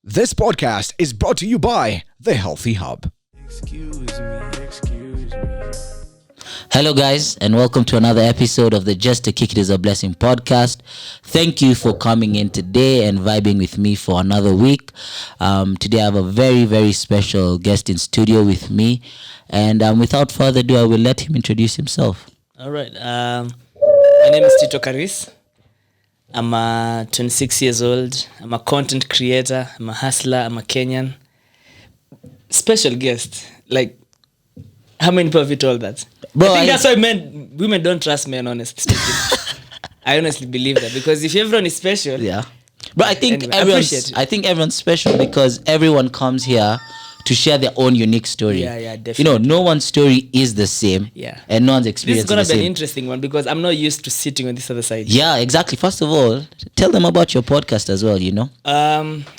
This podcast is brought to you by The Healthy Hub. Excuse me. Hello guys, and welcome to another episode of the Just to Kick It Is a Blessing podcast. Thank you for coming in today and vibing with me for another week. Today I have a very, very special guest in studio with me. And without further ado, I will let him introduce himself. All right. My name is Tito Karis. I'm 26 years old. I'm a content creator. I'm a hustler. I'm a Kenyan. Special guest. Like, how many people have you told that? Bro, I think that's why women don't trust men, honestly speaking. I honestly believe that. Because if everyone is special... Yeah. But I think anyway, everyone's special because everyone comes here to share their own unique story. Yeah, definitely. You know, no one's story is the same. Yeah. And no one's experience This is going to be the an same. interesting one because I'm not used to sitting on this other side. Yeah, exactly. First of all, tell them about your podcast as well, you know?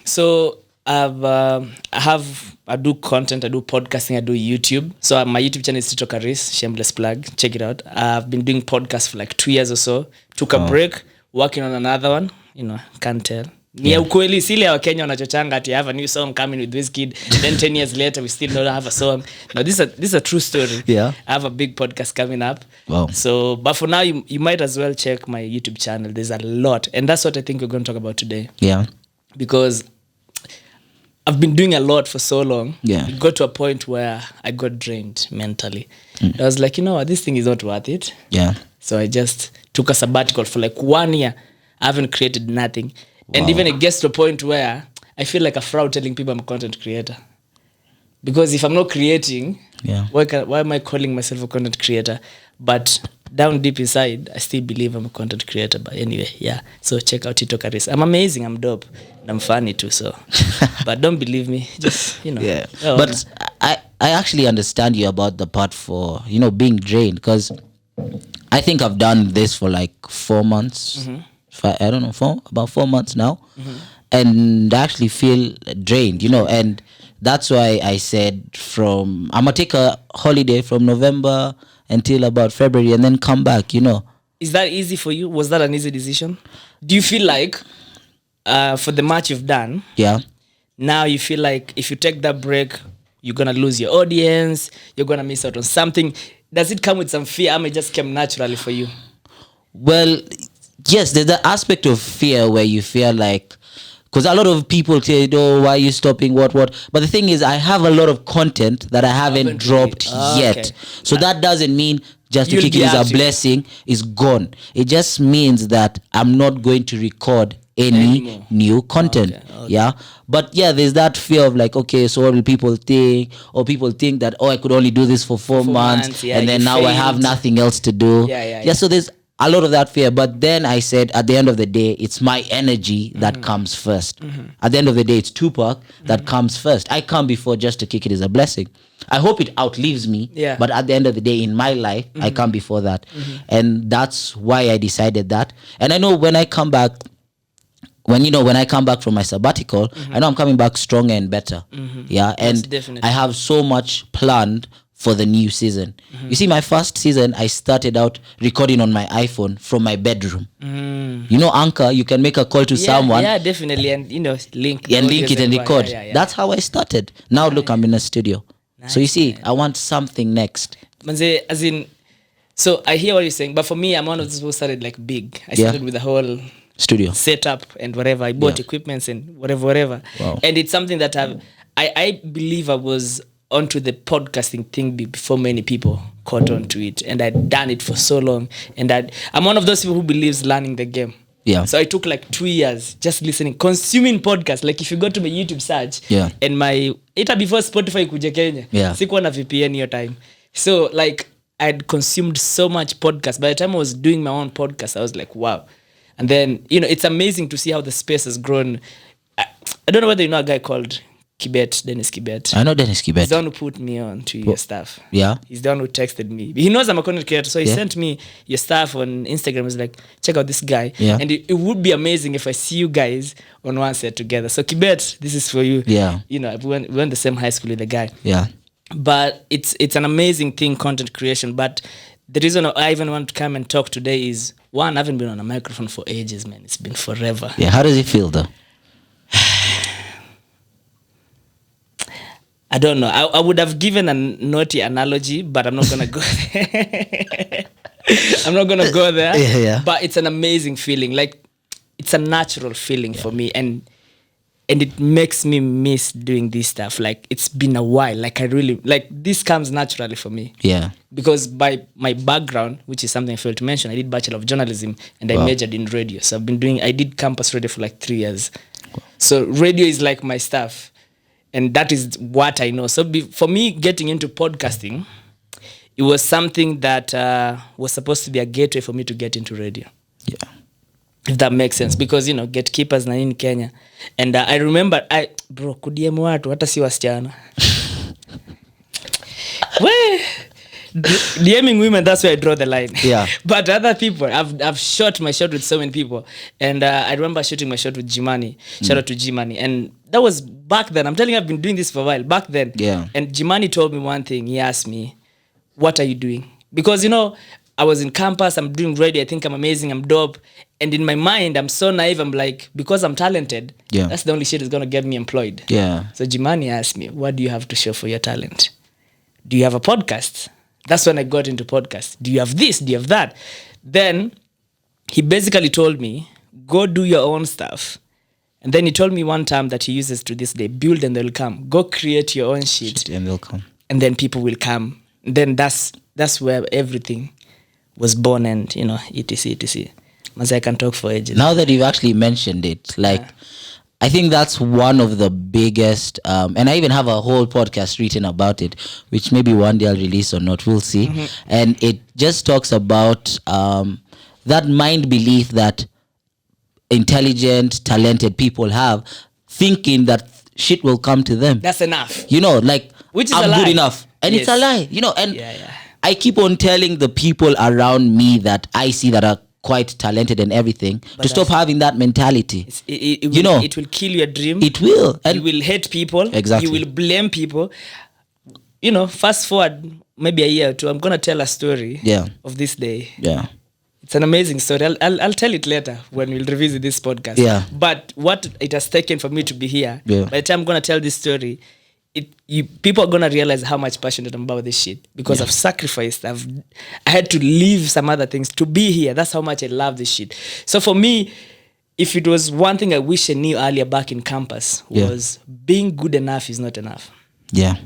So I do content, I do podcasting, I do YouTube. So my YouTube channel is Tito Karis, shameless plug. Check it out. I've been doing podcasts for like 2 years or so. Took a break, working on another one. You know, can't tell. Ni ukweli sile wa Kenya wanachochanga ati I have a new song coming with this kid. Then 10 years later we still don't have a song. No, this is a true story. Yeah. I have a big podcast coming up. Wow. So, but for now you might as well check my YouTube channel. There's a lot, and that's what I think we're going to talk about today. Yeah. Because I've been doing a lot for so long. Yeah. It got to a point where I got drained mentally. I was like, you know what, this thing is not worth it. Yeah. So I just took a sabbatical for like 1 year. I haven't created nothing. And even it gets to a point where I feel like a fraud telling people I'm a content creator. Because if I'm not creating, why am I calling myself a content creator? But down deep inside, I still believe I'm a content creator. But anyway, yeah. So check out Tito Karis. I'm amazing. I'm dope. And I'm funny too. So, but don't believe me. Just, you know. Yeah. Oh, But I actually understand you about the part for, you know, being drained. Because I think I've done this for like 4 months. I don't know, about 4 months now. And I actually feel drained, you know. And that's why I said I'm going to take a holiday from November until about February and then come back, you know. Is that easy for you? Was that an easy decision? Do you feel like for the match you've done, now you feel like if you take that break, you're going to lose your audience, you're going to miss out on something? Does it come with some fear? Or it just came naturally for you? Well, yes, there's the aspect of fear where you feel like, because a lot of people say, oh, why are you stopping, what? But the thing is, I have a lot of content that I haven't dropped yet. Okay. So that doesn't mean Just to Kick It Is a Blessing is gone. It just means that I'm not going to record any new content. Okay. Yeah. But yeah, there's that fear of like, okay, so what will people think? Or people think that, I could only do this for 4 months. And then now I have nothing else to do. Yeah. So there's a lot of that fear. But then I said, at the end of the day, it's my energy that comes first. At the end of the day, it's Tupac that comes first. I come before Just to Kick It Is a Blessing. I hope it outlives me. Yeah. But at the end of the day, in my life, I come before that. And that's why I decided that. And I know when I come back, when I come back from my sabbatical, I know I'm coming back stronger and better. Yeah. And I have so much planned for the new season. You see, my first season, I started out recording on my iPhone from my bedroom. You know, Anchor, you can make a call to someone. Yeah, definitely. And, you know, link it and record. That's how I started. Now, look, I'm in a studio. Nice, so you see, I want something next. As in, so I hear what you're saying, but for me, I'm one of those who started like big. I started with the whole studio setup and whatever. I bought equipments and whatever. Wow. And it's something that I believe I was onto the podcasting thing before many people caught on to it. And I'd done it for so long. And I'm one of those people who believes learning the game. Yeah. So I took like 2 years just listening, consuming podcasts. Like if you go to my YouTube search and ita before Spotify kuje Kenya, sikuwa na VPN your time. So like I'd consumed so much podcasts. By the time I was doing my own podcast, I was like, wow. And then, you know, it's amazing to see how the space has grown. I don't know whether you know a guy called Dennis Kibet. I know Dennis Kibet. He's the one who put me on to your stuff. Yeah. He's the one who texted me. He knows I'm a content creator, so he sent me your stuff on Instagram. He's like, check out this guy. Yeah. And it would be amazing if I see you guys on one set together. So Kibet, this is for you. Yeah. You know, we went the same high school with the guy. Yeah. But it's an amazing thing, content creation. But the reason I even want to come and talk today is, one, I haven't been on a microphone for ages, man. It's been forever. Yeah. How does it feel though? I don't know. I would have given a naughty analogy, but I'm not gonna go there. I'm not gonna go there. Yeah. But it's an amazing feeling. Like, it's a natural feeling for me, and it makes me miss doing this stuff. Like, it's been a while. Like, I really like this comes naturally for me. Yeah. Because by my background, which is something I failed to mention, I did Bachelor of Journalism and I majored in radio. So I did campus radio for like 3 years. So radio is like my stuff. And that is what I know. So for me, getting into podcasting, it was something that was supposed to be a gateway for me to get into radio. Yeah. If that makes sense. Because, you know, gatekeepers na in Kenya. And I remember, kudiemu watu, hata si wasichana. DMing women, that's where I draw the line. Yeah. But other people, I've shot my shot with so many people. And I remember shooting my shot with Jimani. Shout out to Jimani. And that was back then. I'm telling you, I've been doing this for a while. Back then. Yeah. And Jimani told me one thing. He asked me, what are you doing? Because, you know, I was in campus, I'm doing radio, I think I'm amazing, I'm dope. And in my mind, I'm so naive, I'm like, because I'm talented, that's the only shit that's going to get me employed. Yeah. So Jimani asked me, what do you have to show for your talent? Do you have a podcast? That's when I got into podcasts. Do you have this? Do you have that? Then he basically told me, go do your own stuff. And then he told me one term that he uses to this day, build and they'll come. Go create your own shit. And they'll come. And then people will come. And then that's where everything was born, and, you know, etc. As I can talk for ages. Now that you've actually mentioned it, like, I think that's one of the biggest, and I even have a whole podcast written about it, which maybe one day I'll release or not, we'll see. Mm-hmm. And it just talks about that mind belief that intelligent, talented people have, thinking that shit will come to them. That's enough. You know, like, which is I'm good enough. And it's a lie, you know, and I keep on telling the people around me that I see that are quite talented and everything, but to stop having that mentality. It will kill your dream. It will. And you will hate people. Exactly. You will blame people. You know, fast forward maybe a year or two, I'm going to tell a story of this day. Yeah. It's an amazing story. I'll tell it later when we'll revisit this podcast. Yeah. But what it has taken for me to be here, by the time I'm going to tell this story, people are gonna realize how much passionate I'm about this shit, because I've sacrificed. I had to leave some other things to be here. That's how much I love this shit. So for me, if it was one thing I wish I knew earlier back in campus, was being good enough is not enough. Yeah.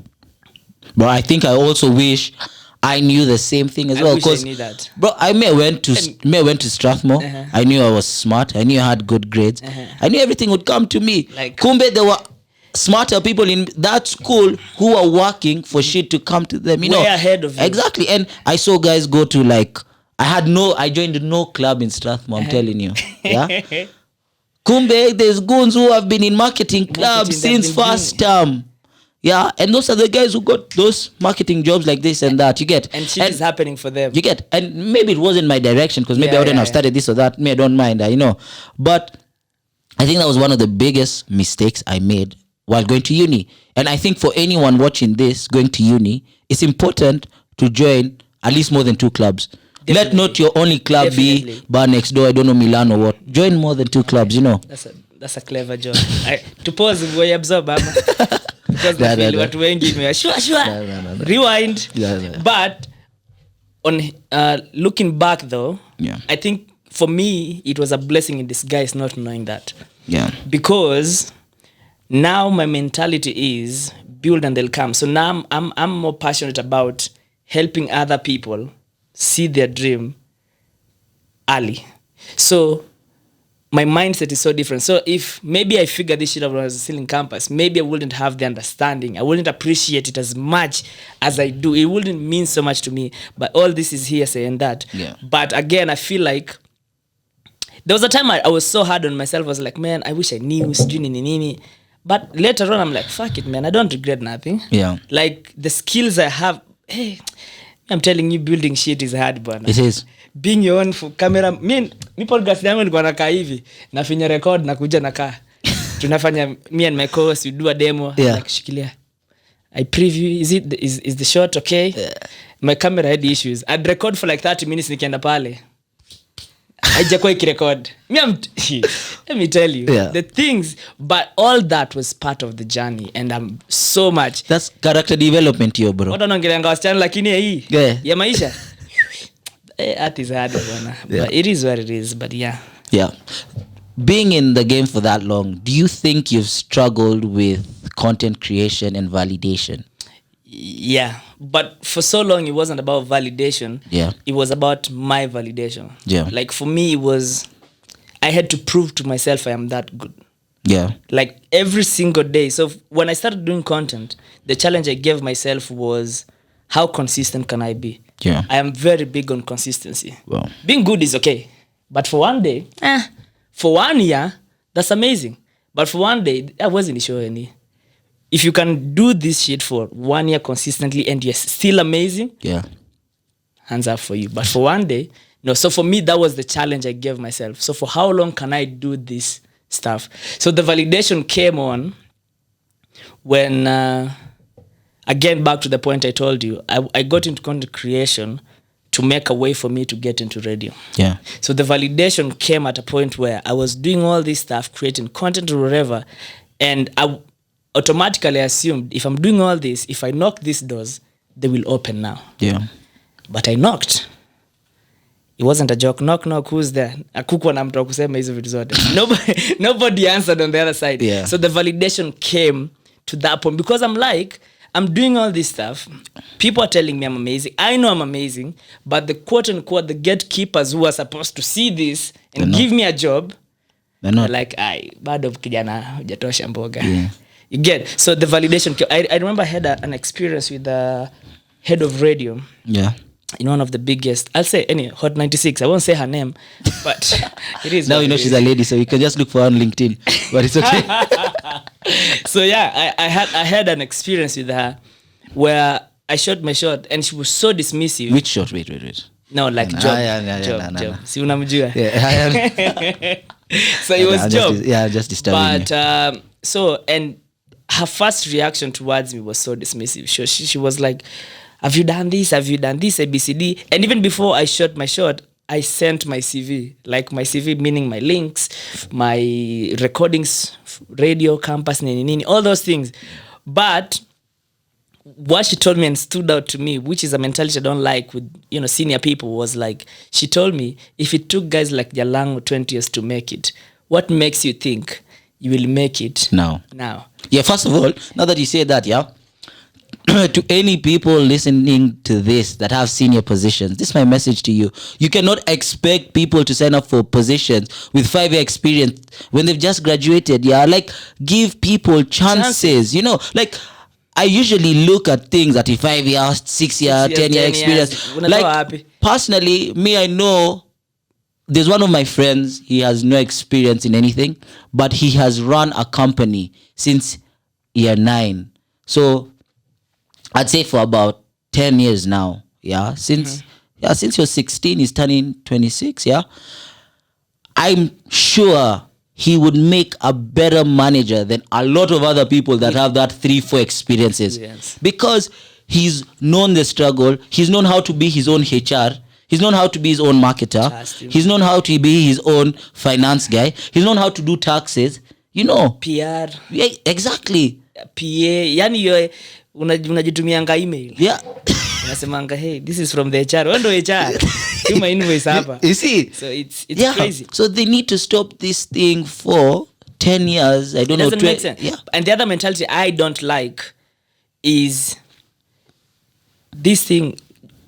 But I think I also wish I knew the same thing as well. Because I knew that. Bro, I went to Strathmore. I knew I was smart. I knew I had good grades. I knew everything would come to me. Like, Kumbe, there were smarter people in that school who are working for shit to come to them, you know. Way ahead of you. Exactly. And I saw guys go to, like, I joined no club in Strathmore, I'm telling you. Yeah. Kumbe, there's goons who have been in marketing clubs since first term. Yeah, and those are the guys who got those marketing jobs like this and that. You get, and shit is happening for them. You get, and maybe it wasn't my direction, because maybe I wouldn't have started this or that. Me, I don't mind, you know. But I think that was one of the biggest mistakes I made while going to uni. And I think for anyone watching this going to uni, it's important to join at least more than 2 clubs. Definitely. Let not your only club be bar next door, I don't know, Milan or what. Join more than 2 clubs, you know. That's a clever job. To pause, we absorb, because watu wengi rewind. But on looking back though, I think for me it was a blessing in disguise not knowing that. Yeah. Because now my mentality is build and they'll come. So now I'm more passionate about helping other people see their dream early. So my mindset is so different. So if maybe I figured this shit out when I was still in campus, maybe I wouldn't have the understanding. I wouldn't appreciate it as much as I do. It wouldn't mean so much to me. But all this is hearsay and that. Yeah. But again, I feel like there was a time I was so hard on myself. I was like, man, I wish I knew. But later on, I'm like, fuck it, man. I don't regret nothing. Yeah. Like, the skills I have, hey, I'm telling you, building shit is hard, bwana. It is. Being your own camera. Mi podcast yangu nilikuwa nakaa hivi. Nafinya record, nakuja nakaa. Tunafanya, me and my co-host, we do a demo. Yeah. Like, shikilia. I preview, is the shot okay? Yeah. My camera had issues. I'd record for like 30 minutes nikienda pale. haijakuwa ikirecord. Let me tell you, Yeah. the things, but all that was part of the journey, and I'm so much. That's character development here, bro. Watu wanaongelea wasichana lakini hii ya maisha. Art is hard, bwana. Yeah. But it is what it is, but yeah. Yeah. Being in the game for that long, do you think you've struggled with content creation and validation? Yeah, but for so long it wasn't about validation. Yeah. It was about my validation. Yeah. Like for me it was, I had to prove to myself I am that good. Yeah. Like every single day. So when I started doing content, the challenge I gave myself was, how consistent can I be? Yeah. I am very big on consistency. Wow. Being good is okay, but for one day, for 1 year, that's amazing. But for one day, I wasn't sure any. If you can do this shit for 1 year consistently and you're still amazing, Yeah. hands up for you. But for one day, no. So for me, that was the challenge I gave myself. So for how long can I do this stuff? So the validation came on when, again, back to the point I told you, I got into content creation to make a way for me to get into radio. Yeah. So the validation came at a point where I was doing all this stuff, creating content or whatever, and I automatically assumed if I'm doing all this, if I knock these doors, they will open now. Yeah. But I knocked. It wasn't a joke. Knock, knock, who's there? Akukwa na mtu wa kusema hizo vitu zote. Nobody answered on the other side. Yeah. So the validation came to that point because I'm like, I'm doing all this stuff. People are telling me I'm amazing. I know I'm amazing. But the quote unquote, the gatekeepers who are supposed to see this and give me a job, They're not. like, ai, bado kijana hujatosha mboga. Yeah. You get. So the validation. I remember I had an experience with the head of radio. Yeah. In one of the biggest, I'll say Hot 96. I won't say her name, but it is. Now you know she's a lady, so you can just look for her on LinkedIn. But it's okay. So yeah, I had an experience with her where I shot my shot and she was so dismissive. Which shot? Wait. No, like job. Job. Si unamjua. Yeah. So it was job. Just disturbing. But so, and her first reaction towards me was so dismissive. She was like, have you done this? Have you done this? ABCD. And even before I shot my shot, I sent my CV. Like my CV meaning my links, my recordings, radio, campus, nini, all those things. But what she told me and stood out to me, which is a mentality I don't like with, senior people, was like, she told me, if it took guys like Jalang'o 20 years to make it, what makes you think you will make it now? Yeah, first of all, now that you say that, yeah, to any people listening to this that have senior positions, this is my message to you. You cannot expect people to sign up for positions with 5-year experience when they've just graduated. Yeah, like give people chances. Like I usually look at things at a 5-year, 6-year, 10-year experience. Like personally, me, I know there's one of my friends. He has no experience in anything, but he has run a company since year 9. So I'd say for about 10 years now. Yeah. Since you're 16, he's turning 26. Yeah. I'm sure he would make a better manager than a lot of other people that have that 3-4 experiences. Yes. Because he's known the struggle. He's known how to be his own HR. He's known how to be his own marketer. He's known how to be his own finance guy. He's known how to do taxes. PR. Yeah, exactly. PA. Yani unajitumianga email. Yeah. Unasemanga, hey, this is from the HR. Wendo HR. Tuma invoice hapa. You see? So it's crazy. So they need to stop this thing for 10 years. I don't know. It doesn't make sense. Yeah. And the other mentality I don't like is this thing.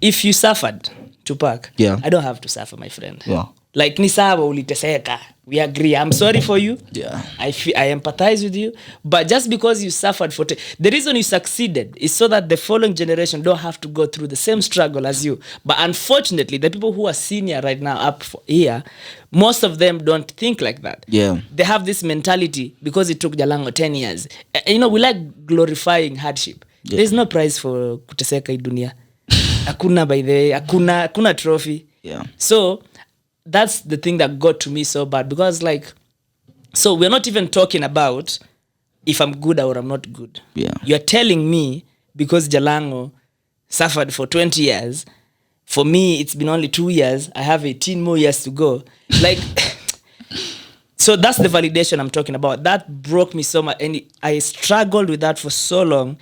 If you suffered, Tupac, I don't have to suffer, my friend. Yeah. Like ni sawa uliteseka. We agree. I'm sorry for you. Yeah. I empathize with you. But just because you suffered the reason you succeeded is so that the following generation don't have to go through the same struggle as you. But unfortunately, the people who are senior right now up here, most of them don't think like that. Yeah. They have this mentality because it took Jalang'o 10 years. We like glorifying hardship. Yeah. There's no prize for kuteseka hii dunia. Hakuna, by the way. Hakuna trophy. Yeah. So that's the thing that got to me so bad because so we're not even talking about if I'm good or I'm not good. Yeah. You're telling me because Jalang'o suffered for 20 years for me, it's been only 2 years. I have 18 more years to go. Like, so that's the validation I'm talking about. That broke me so much. And I struggled with that for so long,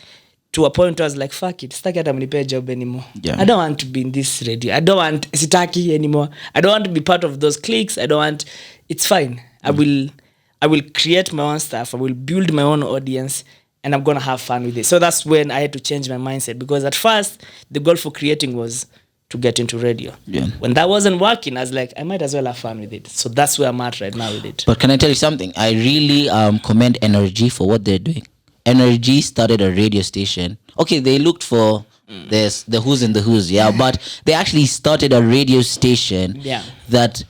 to a point where I was like, fuck it. Sitaki hata mnipe job anymore. Yeah. I don't want to be in this radio. I don't want sitaki anymore. I don't want to be part of those cliques. It's fine. I will create my own stuff. I will build my own audience, and I'm going to have fun with it. So that's when I had to change my mindset, because at first the goal for creating was to get into radio. Yeah. When that wasn't working, I was like, I might as well have fun with it. So that's where I'm at right now with it. But can I tell you something? I really commend NRG for what they're doing. NRG started a radio station. Okay, they looked for the who's and the who's, yeah, but they actually started a radio station that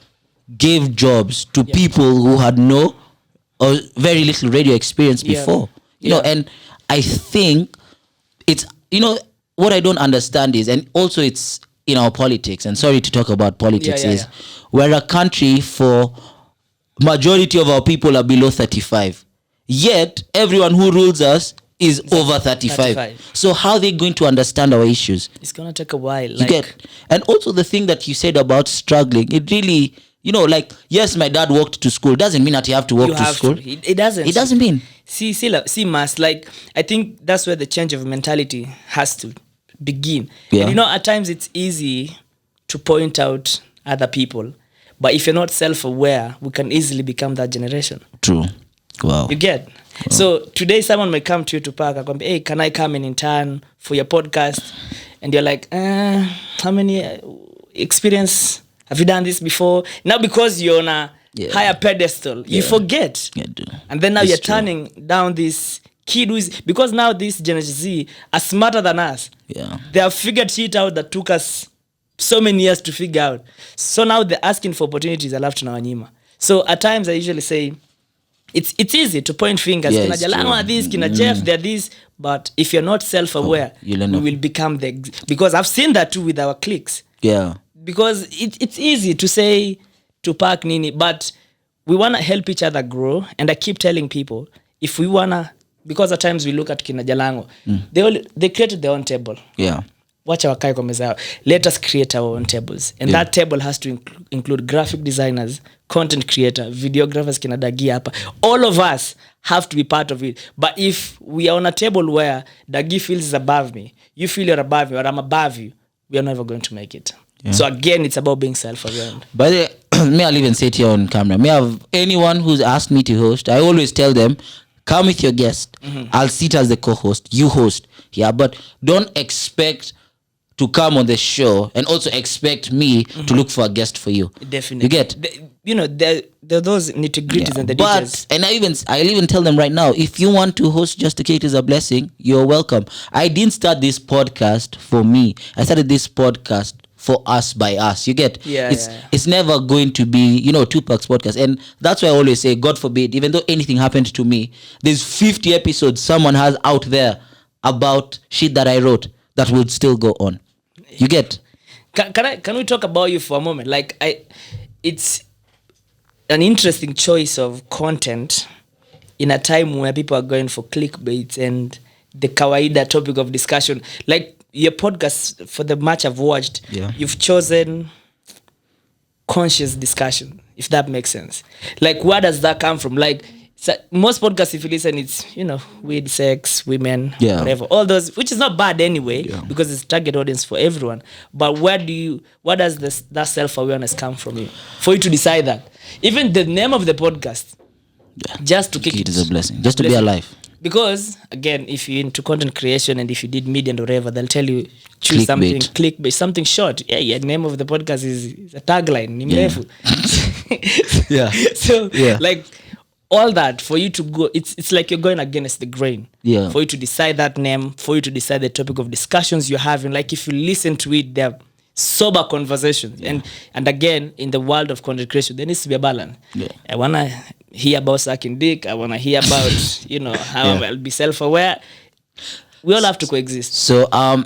gave jobs to people who had no or very little radio experience before. You know, and I think it's, you know, what I don't understand is, and also it's in our politics, and sorry to talk about politics, is we're a country for majority of our people are below 35. Yet everyone who rules us is over 35. So how are they going to understand our issues? It's going to take a while. You get, and also the thing that you said about struggling, it really, you know, like, yes, my dad walked to school. Doesn't mean that you have to walk to school. It doesn't. It doesn't mean. See, Mas, like, I think that's where the change of mentality has to begin. Yeah. And, you know, at times it's easy to point out other people, but if you're not self-aware, we can easily become that generation. True. Wow. You get? Wow. So today someone may come to you to Park and go, hey, can I come in intern for your podcast? And you're like, how many experience have you done this before? Now because you're on a higher pedestal, you forget. And then now you're turning down this kid who is, because now this Generation Z are smarter than us. Yeah. They have figured shit out that took us so many years to figure out. So now they're asking for opportunities. I love to know Anima. So at times I usually say, it's easy to point fingers. Yeah, Kina Jalang'o are this, Kina Jeff, they're this. But if you're not self-aware, we will become because I've seen that too with our cliques. Yeah. Because it's easy to say Tupac Nini, but we want to help each other grow. And I keep telling people, if we want to, because at times we look at Kina Jalang'o, they created their own table. Yeah. Wacha wakae kwa meza yao. Let us create our own tables. And that table has to include graphic designers, content creator, videographers, kina Dagi hapa. All of us have to be part of it. But if we are on a table where Dagi feels is above me, you feel you're above me, or I'm above you, we are never going to make it. Yeah. So again, it's about being self-aware. By the way, may I even say it here on camera, may I have anyone who's asked me to host, I always tell them, come with your guest. I'll sit as the co-host, you host. Yeah, but don't expect to come on the show and also expect me to look for a guest for you. Definitely. You get? There are those nitty-gritties and the details. And I'll even tell them right now, if you want to host Just in Case Is a Blessing, you're welcome. I didn't start this podcast for me. I started this podcast for us by us. You get? It's never going to be, Tupac's podcast. And that's why I always say, God forbid, even though anything happened to me, there's 50 episodes someone has out there about shit that I wrote that would still go on. You get? Can we talk about you for a moment? Like, it's an interesting choice of content in a time where people are going for clickbait and the kawaida topic of discussion. Like your podcast, for the much I've watched, you've chosen conscious discussion, if that makes sense. Like, where does that come from? Like, most podcasts, if you listen, it's, weed, sex, women, whatever. All those, which is not bad anyway, because it's target audience for everyone. But where does that self-awareness come from you? For you to decide that. Even the name of the podcast, just to kick it is a blessing. Just to be alive. Because, again, if you're into content creation and if you did media and whatever, they'll tell you, choose something, clickbait, something short. Yeah, the name of the podcast is a tagline. So, like, all that for you to go, it's like you're going against the grain. Yeah. For you to decide that name, for you to decide the topic of discussions you're having. Like if you listen to it, they're sober conversations. Yeah. And again, in the world of content creation, there needs to be a balance. Yeah. I wanna hear about sucking dick. I wanna hear about how I'll be self-aware. We all have to coexist. So I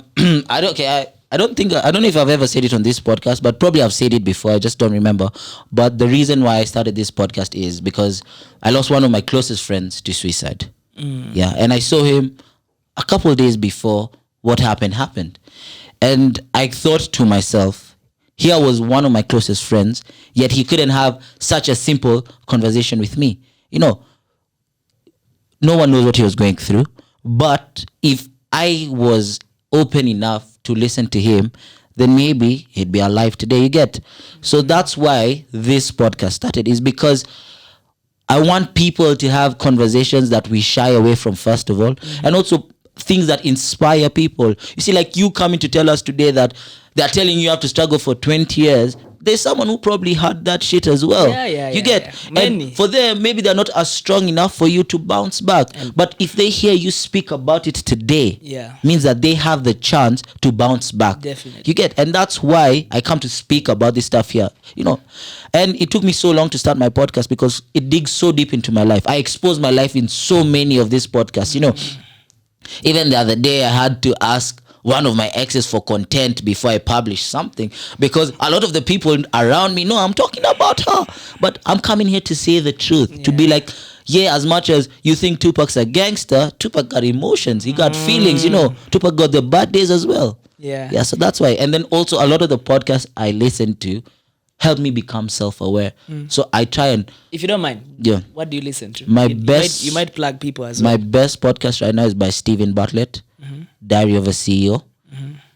don't know if I've ever said it on this podcast, but probably I've said it before. I just don't remember. But the reason why I started this podcast is because I lost one of my closest friends to suicide. Yeah. And I saw him a couple of days before what happened. And I thought to myself, here was one of my closest friends, yet he couldn't have such a simple conversation with me. No one knows what he was going through. But if I was open enough to listen to him, then maybe he'd be alive today, you get? So that's why this podcast started, is because I want people to have conversations that we shy away from, first of all, and also things that inspire people. You see, like you coming to tell us today that they're telling you have to struggle for 20 years. There's someone who probably had that shit as well. You get? Many. And for them, maybe they're not as strong enough for you to bounce back. But if they hear you speak about it today, means that they have the chance to bounce back. Definitely. You get? And that's why I come to speak about this stuff here. And it took me so long to start my podcast because it digs so deep into my life. I expose my life in so many of these podcasts. Even the other day, I had to ask one of my exes for content before I publish something, because a lot of the people around me know I'm talking about her, but I'm coming here to say the truth, to be like, as much as you think Tupac's a gangster, Tupac got emotions, he got feelings, Tupac got the bad days as well. So that's why. And then also a lot of the podcasts I listen to help me become self-aware. So I try and, if you don't mind, what do you listen to? You might plug people as well. My best podcast right now is by Stephen Bartlett, Diary of a CEO.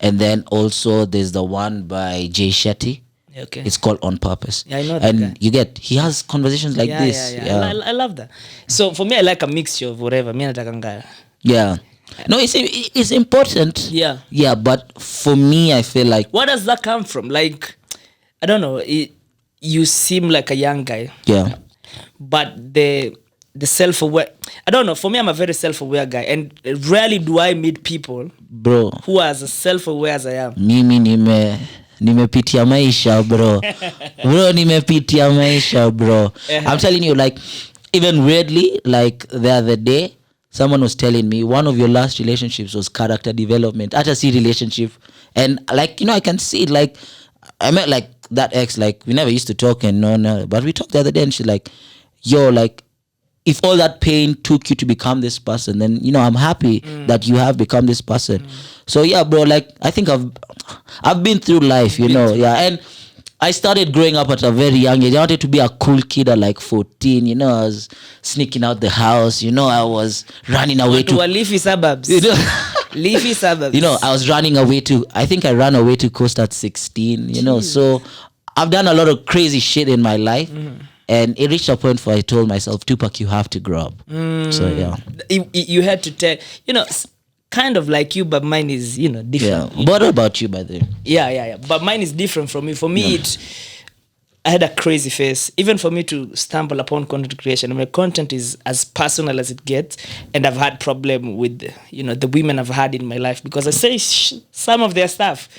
And then also there's the one by Jay Shetty. Okay. It's called On Purpose. I know that and guy. you get, he has conversations like this. I love that. So for me, I like a mixture of whatever. No, it's important. Yeah, but for me, I feel like, where does that come from? Like, I don't know. You seem like a young guy. Yeah. But the self-aware, I don't know. For me, I'm a very self-aware guy, and rarely do I meet people, bro, who are as self-aware as I am. Mimi nimepitia maisha, bro. Nimepitia maisha, bro. I'm telling you, like, even weirdly, like the other day, someone was telling me one of your last relationships was character development. At a C relationship, and like, I can see it. Like, I met like that ex, like we never used to talk, and no, but we talked the other day, and she's like, yo, like, if all that pain took you to become this person, then I'm happy that you have become this person. So yeah, bro, like I think I've been through life, and I started growing up at a very young age. I wanted to be a cool kid at like 14, I was sneaking out the house, I was running away to leafy suburbs. Leafy suburbs. I was running away I think I ran away to Coast at 16, so I've done a lot of crazy shit in my life. And it reached a point where I told myself, Tupac, you have to grow up. So yeah. You had to tell, kind of like you, but mine is, different. Yeah. What about you, by the way? Yeah. But mine is different from you. For me, I had a crazy phase. Even for me to stumble upon content creation, my content is as personal as it gets. And I've had problem with, the women I've had in my life, because I say some of their stuff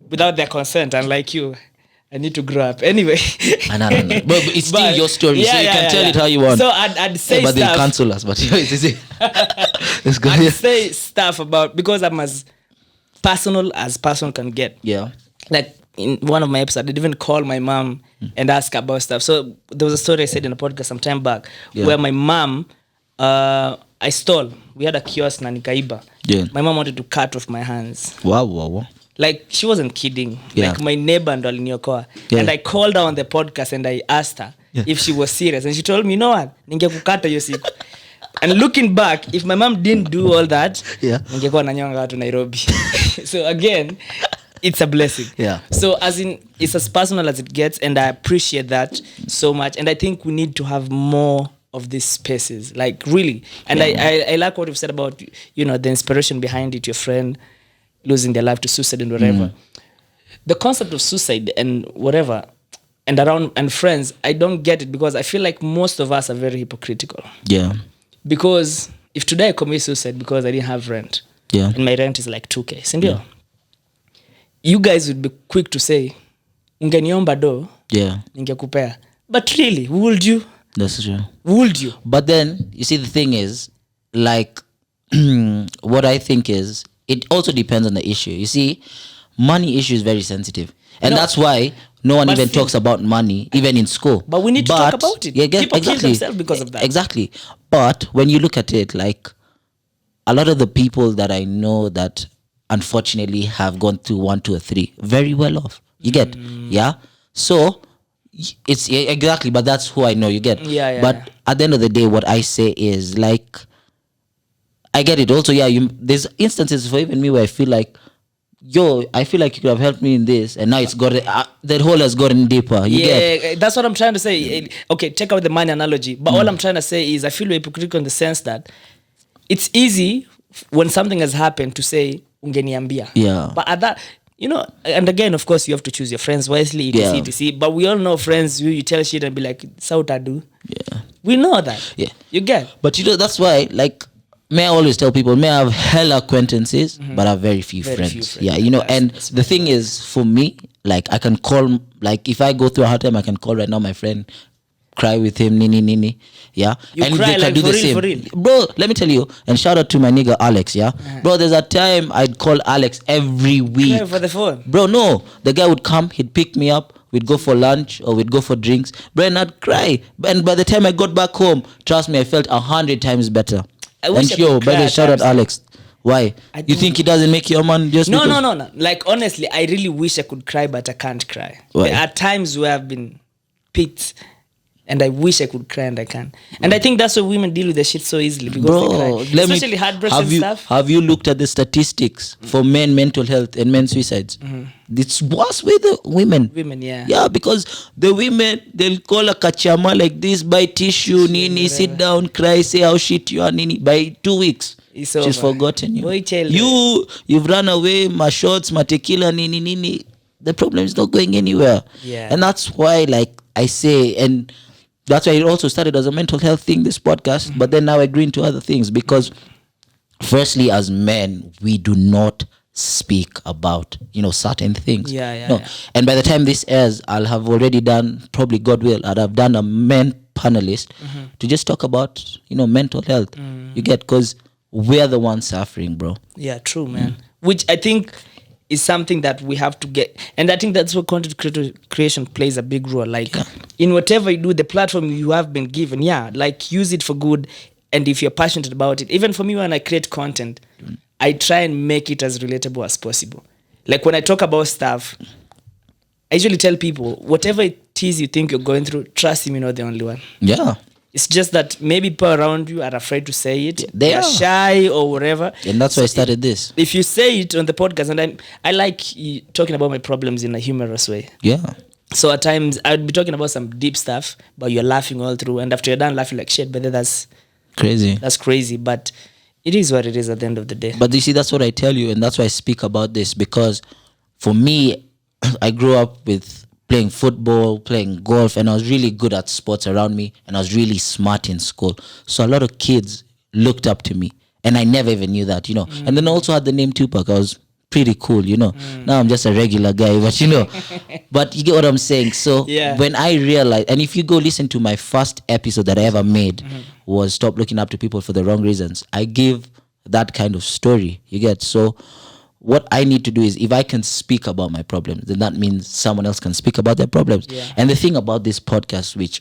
without their consent, unlike you. I need to grow up. Anyway. No. But it's still your story, so you can tell it how you want. So I'd say but stuff. But they'll cancel us. But it's good. I'd say stuff about, because I'm as personal can get. Yeah. Like in one of my episodes, I didn't even call my mom and ask about stuff. So there was a story I said in a podcast some time back where my mom, I stole. We had a kiosk na nikaiba. Yeah. My mom wanted to cut off my hands. Wow. Like, she wasn't kidding. Like, my neighbor ndo aliniokoa. And I called her on the podcast and I asked her if she was serious. And she told me, you know what? Ningekukata hiyo siku. And looking back, if my mom didn't do all that, ningekuwa nanyonga watu Nairobi. So again, it's a blessing. Yeah. So as in, it's as personal as it gets, and I appreciate that so much. And I think we need to have more of these spaces, like really. And I like what you've said about, the inspiration behind it, your friend losing their life to suicide and whatever. The concept of suicide and whatever, and friends, I don't get it, because I feel like most of us are very hypocritical. Yeah. Because if today I commit suicide because I didn't have rent, and my rent is like 2K, sindio? You guys would be quick to say, ungeniomba do, ningekupea. But really, would you? That's true. Would you? But then, you see, the thing is, like, what I think is, it also depends on the issue. You see, money issue is very sensitive. And that's why no one even talks about money, even in school. But we need to talk about it. People kill themselves because of that. Exactly. But when you look at it, like, a lot of the people that I know that unfortunately have gone through 1, 2, or 3 very well off. You get, yeah. So it's exactly, but that's who I know. You get, But at the end of the day, what I say is like, I get it. Also, there's instances for even me where I feel like, I feel like you could have helped me in this, and now it's got that hole has gotten deeper. You get? That's what I'm trying to say. Okay, take out the money analogy, but all I'm trying to say is I feel hypocritical in the sense that it's easy when something has happened to say ungeniambia. Yeah. But at that, and again, of course, you have to choose your friends wisely, etc. But we all know friends who you tell shit and be like, "Sautadu." Yeah. We know that. Yeah. You get. But that's why, like, may I always tell people, may I have hella acquaintances, but I have very few friends. Yeah, and the thing is, for me, like, I can call, like, if I go through a hard time, I can call right now my friend, cry with him, nini, yeah. You and cry they can like do for the real, same. for real. Bro, let me tell you, and shout out to my nigga Alex, yeah. Bro, there's a time I'd call Alex every week. Cry for the phone. Bro, no. The guy would come, he'd pick me up, we'd go for lunch or we'd go for drinks. Bro, and I'd cry. And by the time I got back home, trust me, I felt 100 times better. I wish And I could by cry the at shout out times. Alex. Why? You think he doesn't make your man just No. because? Like, honestly, I really wish I could cry, but I can't cry. Why? There are times where I've been picked and I wish I could cry and I can't. And I think that's why women deal with the shit so easily, because they cry. Especially heartbreaks and stuff. Have you looked at the statistics for men mental health and men suicides? It's worse with the women. Women, yeah. Yeah, because the women, they'll call a kachama like this, buy tissue, nini, sit down, cry, say how shit you are, nini. By 2 weeks, It's she's over. forgotten you. Boy, tell You've run away, my shots, my tequila, nini. The problem is not going anywhere. Yeah. And that's why, like I say, and that's why it also started as a mental health thing, this podcast, but then now I grew into other things because firstly, as men, we do not speak about, certain things. Yeah. And by the time this airs, I'll have already done, probably God will, I'd have done a men panelist to just talk about, mental health. You get, because we're the ones suffering, bro. Yeah, true, man. Which I think is something that we have to get. And I think that's where content creation plays a big role. Like, in whatever you do, the platform you have been given, like, use it for good. And if you're passionate about it, even for me, when I create content, I try and make it as relatable as possible. Like, when I talk about stuff, I usually tell people, whatever it is you think you're going through, trust me, you're not the only one. Yeah. It's just that maybe people around you are afraid to say it. They They're are. shy or whatever. And that's why I started this. If you say it on the podcast, and I like talking about my problems in a humorous way. Yeah. So at times I'd be talking about some deep stuff, but you're laughing all through. And after you're done laughing like shit, but then that's crazy. But it is what it is at the end of the day. But you see, that's what I tell you, and that's why I speak about this, because for me, I grew up with playing football, playing golf, and I was really good at sports around me, and I was really smart in school. So a lot of kids looked up to me, and I never even knew that, And then I also had the name Tupac. I was pretty cool, Now I'm just a regular guy, but but you get what I'm saying. So when I realized, and if you go listen to my first episode that I ever made was Stop Looking Up to People for the Wrong Reasons, I give that kind of story, you get. So what I need to do is, if I can speak about my problems, then that means someone else can speak about their problems. And the thing about this podcast, which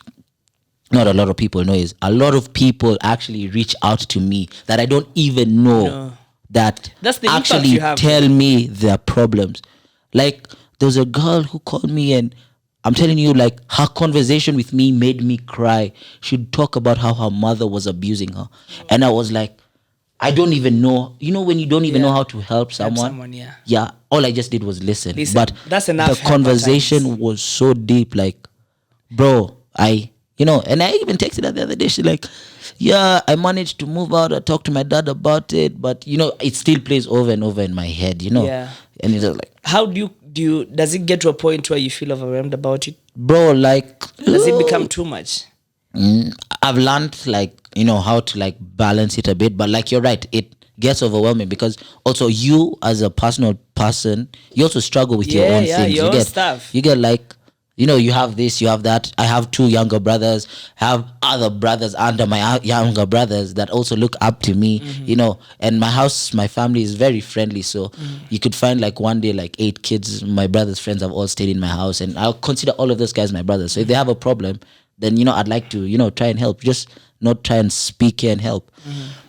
not a lot of people know, is a lot of people actually reach out to me that I don't even know that That's the impact actually you have. tell me their problems. Like, there's a girl who called me, and I'm telling you, like, her conversation with me made me cry. She'd talk about how her mother was abusing her. And I was like, I don't even know. When you don't even know how to help someone. Yeah. All I just did was listen. But that's enough. The conversation was so deep. Like, bro, and I even texted her the other day. She's like, yeah, I managed to move out. I talked to my dad about it. But, it still plays over and over in my head, Yeah. And it's like, how do you, does it get to a point where you feel overwhelmed about it? bro, like, Does it become too much? I've learned, like, how to, like, balance it a bit, but, like, you're right, it gets overwhelming, because also you as a personal person, you also struggle with your own things. Your own stuff. You get, like, you have this, you have that. I have 2 younger brothers, have other brothers under my younger brothers that also look up to me, and my family is very friendly, so you could find, like, one day, like, 8 kids, my brother's friends have all stayed in my house, and I'll consider all of those guys my brothers. So if they have a problem, then, I'd like to, try and help. Just not try and speak here and help?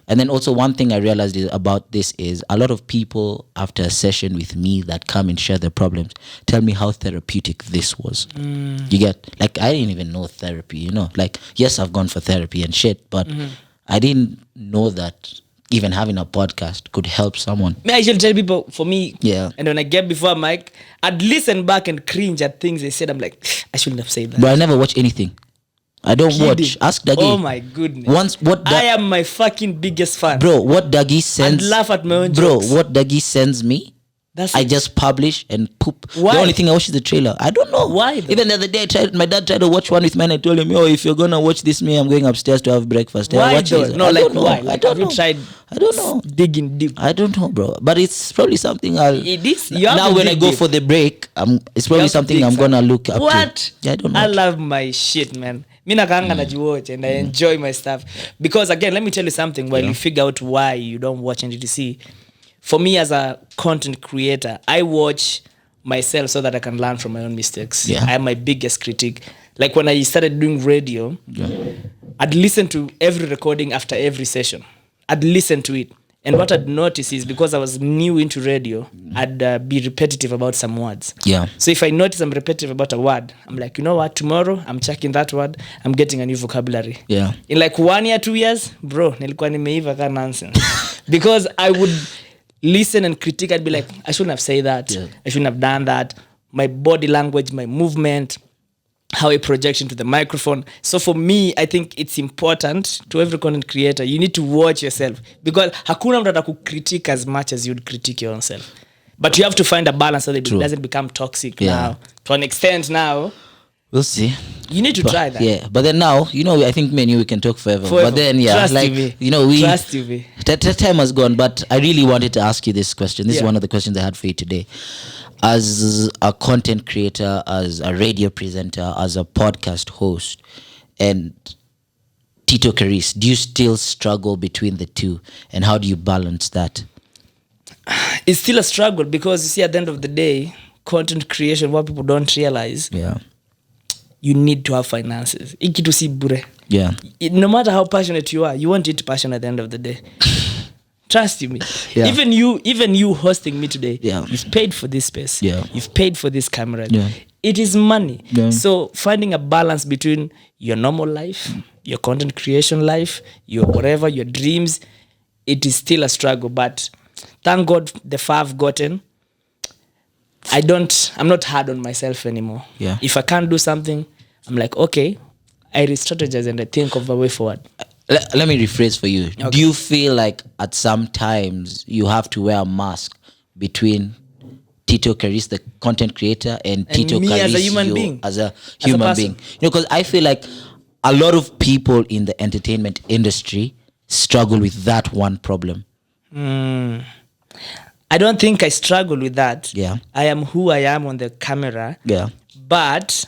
And then also one thing I realized about this is a lot of people after a session with me that come and share their problems tell me how therapeutic this was. You get, like, I didn't even know therapy, you know, like, yes, I've gone for therapy and shit, but I didn't know that even having a podcast could help someone. I should tell people, for me, Yeah. and when I get before a mic, I'd listen back and cringe at things they said. I'm like, I shouldn't have said that. But I never watch anything. I don't watch. Ask Dougie. Oh my goodness. I am my fucking biggest fan. Bro, what Dougie sends... I'd laugh at my own bro, jokes. what Dougie sends me, I just publish and poop. Why? The only thing I watch is the trailer. I don't know. Why though? Even the other day, my dad tried to watch one with me and I told him, if you're going to watch this, I'm going upstairs to have breakfast. Why watch though? it. No, I like don't know. why? I Like, don't have you know. tried I don't know. digging deep? I don't know, bro. But it's probably something It is. You have now to when I dig go deep. for the break, it's You probably have to something dig I'm going to something. look up What? to. Yeah, I don't know. I love my shit, man. Me nakanga najiwatch and I enjoy my stuff. Because again, let me tell you something. While you figure out why you don't watch NGTC, for me as a content creator, I watch myself so that I can learn from my own mistakes. Yeah. I am my biggest critic. Like when I started doing radio, I'd listen to every recording after every session. I'd listen to it. And what I'd notice is because I was new into radio, I'd be repetitive about some words. Yeah. So if I notice I'm repetitive about a word, I'm like, you know what, tomorrow I'm checking that word, I'm getting a new vocabulary. Yeah. In like 1 year, 2 years, bro, nilikuwa nimeiva ka nonsense. Because I would listen and critique, I'd be like, I shouldn't have said that. Yeah. I shouldn't have done that. My body language, my movement, how I project into the microphone. So for me, I think it's important to every content creator. You need to watch yourself because hakuna mtu atakucritique as much as you'd critique your own self. But you have to find a balance so that it doesn't become toxic now. To an extent now. We'll see. You need to try that. Yeah, but then now, I think me and you, we can talk forever. But then, Trust like, you, we... Trust you, me. Time has gone, but I really wanted to ask you this question. This is one of the questions I had for you today. As a content creator, as a radio presenter, as a podcast host, and Tito Karis, do you still struggle between the two? And how do you balance that? It's still a struggle because you see, at the end of the day, content creation, what people don't realize, you need to have finances. Ikitu si bure. Yeah. No matter how passionate you are, you want it passion at the end of the day. Trust me. Yeah. Even you hosting me today, Yeah. you've paid for this space. Yeah. You've paid for this camera. Yeah. It is money. Yeah. So finding a balance between your normal life, your content creation life, your whatever, your dreams, it is still a struggle. But thank God the far I've gotten, I'm not hard on myself anymore. Yeah. If I can't do something, I'm like, okay, I re-strategize and I think of a way forward. Let me rephrase for you. Okay. Do you feel like at some times you have to wear a mask between Tito Karis, the content creator, and Tito me Karis, as a human you, being? as a human person? being? Because I feel like a lot of people in the entertainment industry struggle with that one problem. I don't think I struggle with that. Yeah. I am who I am on the camera. Yeah. But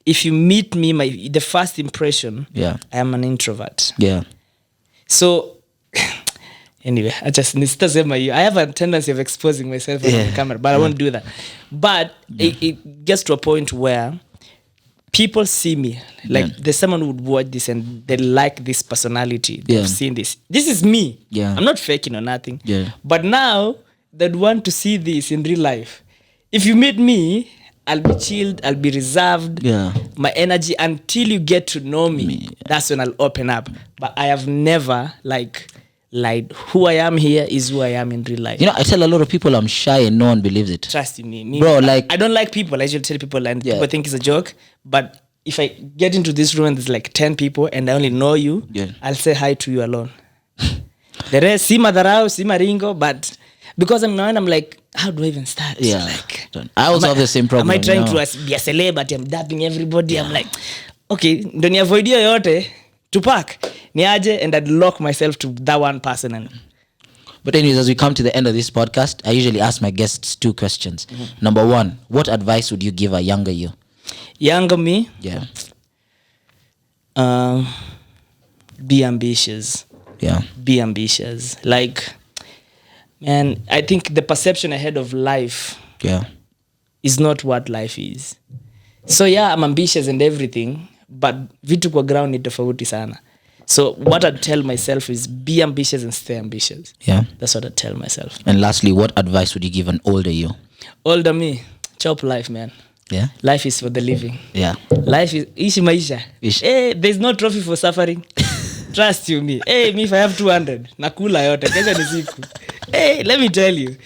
if you meet me, the first impression, Yeah. I am an introvert. Yeah. So, anyway, I have a tendency of exposing myself on the camera, but I won't do that. But it gets to a point where people see me, like there's someone who would watch this and they like this personality. They've seen this. This is me. Yeah. I'm not faking or nothing. Yeah. But now they'd want to see this in real life. If you meet me, I'll be chilled, I'll be reserved. Yeah. My energy, until you get to know me, that's when I'll open up. But I have never lied. Who I am here is who I am in real life. I tell a lot of people I'm shy and no one believes it. Trust me. Bro, like... I don't like people. I usually tell people and people think it's a joke. But if I get into this room and there's like 10 people and I only know you, I'll say hi to you alone. The rest, si madharau, si maringo, but... Because I'm like, how do I even start? Yeah. Like, I also have the same problem. Am I trying to be a celebrity? I'm dapping everybody. I'm like, okay, don't you avoid yote? Tupac, niaje, and I'd lock myself to that one person. But anyways, as we come to the end of this podcast, I usually ask my guests 2 questions. Number 1, what advice would you give a younger you? Younger me? Yeah. Be ambitious. Yeah. Be ambitious. Like... And I think the perception ahead of life is not what life is. So I'm ambitious and everything, but vitu kwa ground ni tofauti sana. So what I'd tell myself is be ambitious and stay ambitious. Yeah. That's what I'd tell myself. And lastly, what advice would you give an older you? Older me, chop life, man. Yeah. Life is for the living. Yeah. Life is ishi maisha. Hey, there's no trophy for suffering. Trust you me. Hey, me if I have 200, nakula yote, kesho ni siku. Hey, let me tell you.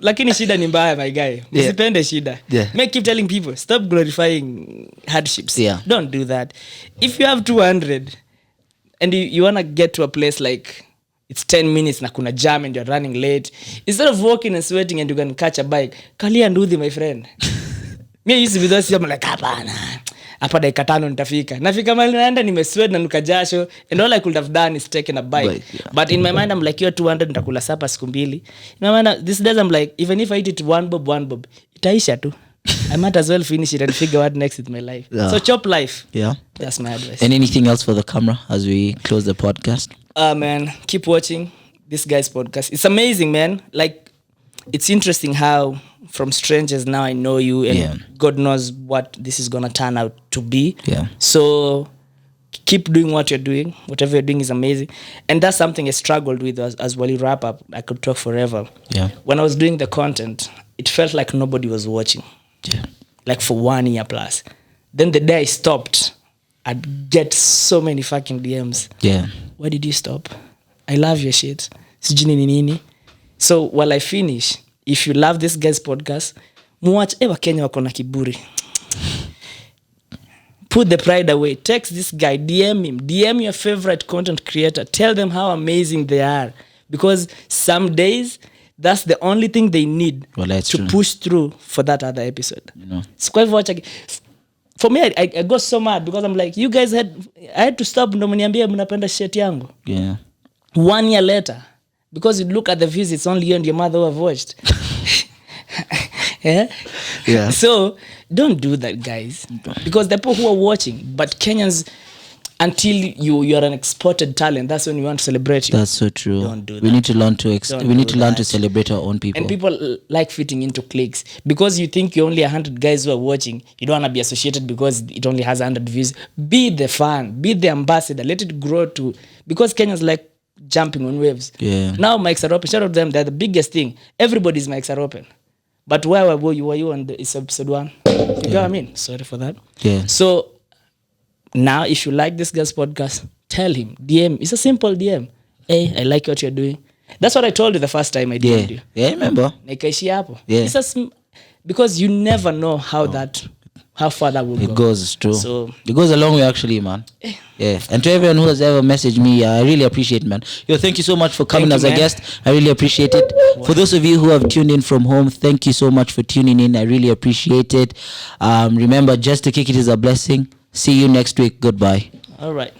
Lakini shida ni mbaya, my guy. Msipende shida. Make keep telling people, stop glorifying hardships. Yeah. Don't do that. If you have 200 and you want to get to a place like it's 10 minutes na kuna jam and you're running late, instead of walking and sweating and you can catch a bike, kalia nduthi, my friend. Me used to be those, I'm like, hapana. Hapa dakika 5 nitafika. Nafika mahali naenda nimesweat na nuka jasho, and all I could have done is taken a bike. But in my mind I'm like, you're 200 nitakula sapa siku mbili. In my mind this days I'm like, even if I eat it one bob, itaisha tu. I might as well finish it and figure out next with my life. Yeah. So chop life. Yeah. That's my advice. And anything else for the camera as we close the podcast? Man, keep watching this guy's podcast. It's amazing, man. Like, it's interesting how from strangers now I know you, and God knows what this is gonna turn out to be. Yeah. So keep doing what you're doing. Whatever you're doing is amazing. And that's something I struggled with as well. You wrap up. I could talk forever. Yeah. When I was doing the content, it felt like nobody was watching. Yeah. Like for 1 year plus. Then the day I stopped, I'd get so many fucking DMs. Yeah. Why did you stop? I love your shit. Sijini ni nini. So while I finish, if you love this guy's podcast, muwatch Wakenya wako na kiburi. Put the pride away. Text this guy, DM him. DM your favorite content creator. Tell them how amazing they are. Because some days, that's the only thing they need to push through for that other episode. You know. It's quite for me, I got so mad because I'm like, you guys I had to stop ndo mniambie mnapenda shit yangu. Yeah. 1 year later, because you look at the views, it's only you and your mother who have watched. Yeah. So don't do that, guys, because the people who are watching, but Kenyans, until you are an exported talent, that's when we want to celebrate you. That's so true. Don't do that. We need to learn to learn to celebrate our own people. And people like fitting into cliques. Because you think you're only 100 guys who are watching, you don't want to be associated because it only has 100 views. Be the fan, be the ambassador, let it grow to, because Kenyans like jumping on waves. Yeah. Now mics are open. Shout out to them. They're the biggest thing. Everybody's mics are open. But where were you on it's episode 1? You know what I mean? Sorry for that. Yeah. So now, if you like this guy's podcast, tell him. DM. It's a simple DM. Hey, I like what you're doing. That's what I told you the first time I DM'd you. Yeah, I remember. Yeah. Because you never know how far that will go. It goes true. So it goes a long way, actually, man. Yeah. And to everyone who has ever messaged me, I really appreciate it, man. Yo, thank you so much for coming as a guest. I really appreciate it. Wow. For those of you who have tuned in from home, thank you so much for tuning in. I really appreciate it. Remember, just to kick it is a blessing. See you next week. Goodbye. All right.